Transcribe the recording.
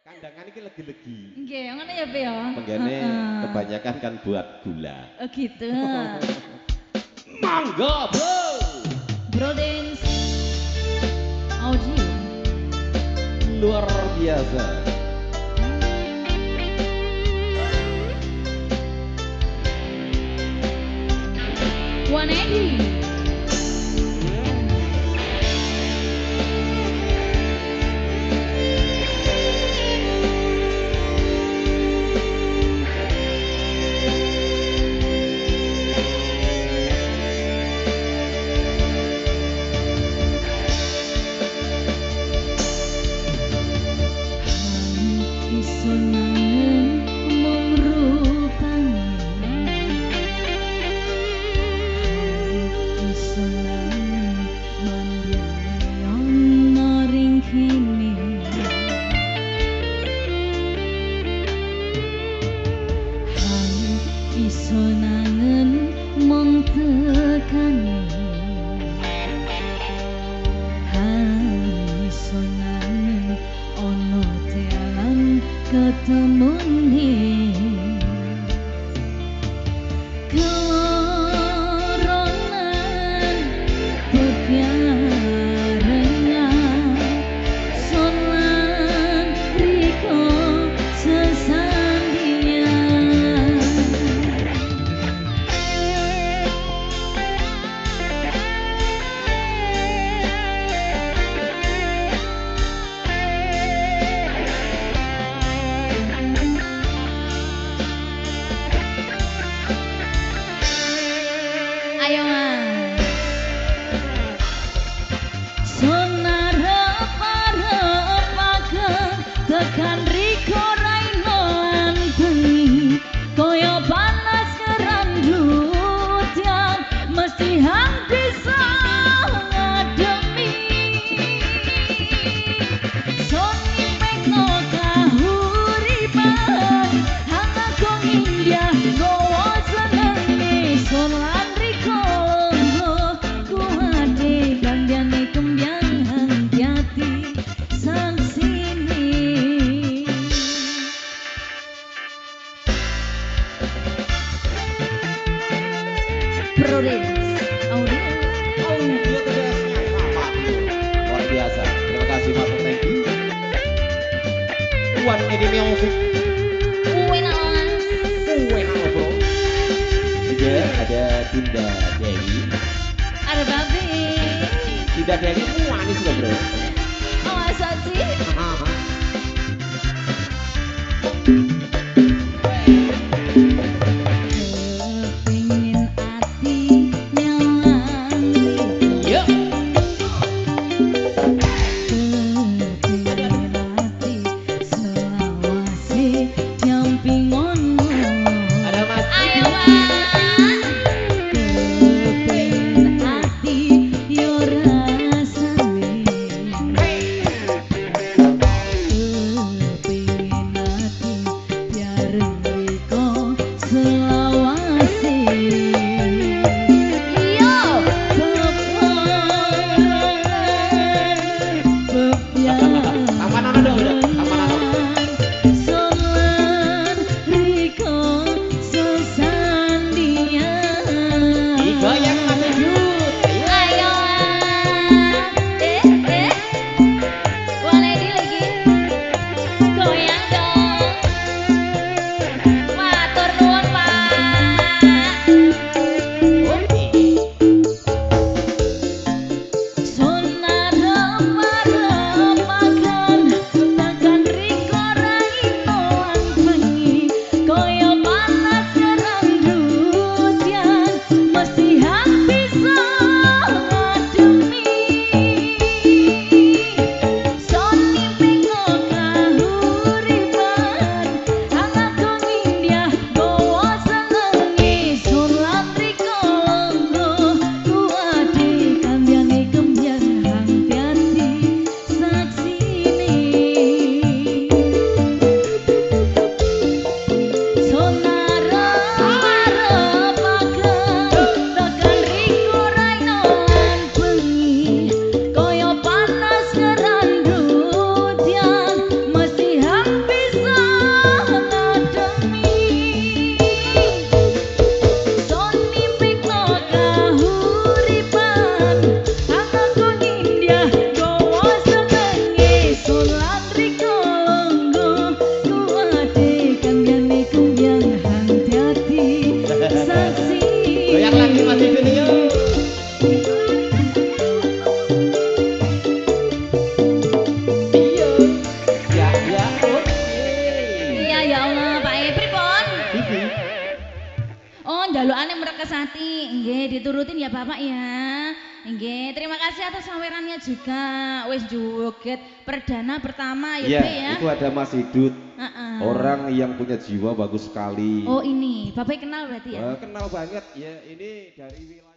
Kandangan ini legi-legi. Nggih, ngono ya, Pe ya. Penggene kebanyakan kan buat gula. Oh gitu. Mangga, Bro. Bro Dance Audio. Luar biasa. One Eddie. Sonangen mong tekani hai sonangen ono tealan ketemune keronan bepiarengan sonan riko sesandian. Ayo mas sonarep-arepaken tekan riko raino anteni koyo panas kerandut yang mesti hang bisa ngademi soni pekno kahuripan hang agong india gowo senenge son lan riko longgo kuade gandiane kembyang hati sang sini. Prores audio. Audio tugasnya apa? Luar biasa. Terima kasih Mas Tengki. One Eddie Music. Buenas. Enak Bro. Juga ada Dinda Dewi. Ada babi. Dinda Dewi manis loh Bro. Oh masa sih? Kepingin hati nyalani. Yuk. Kepingin hati selawase nyampingonmu. Ada Mas. Ayo mas. Kepingin hati yo rasane. diturutin ya Bapak ya. Nggih, terima kasih atas sawerannya juga. Wis joget perdana pertama ya, Iya, Be ya. itu ada Mas Hidut. Heeh. Orang yang punya jiwa bagus sekali. Oh, ini. Bapak kenal berarti ya? Kenal banget ya, ini dari wilayah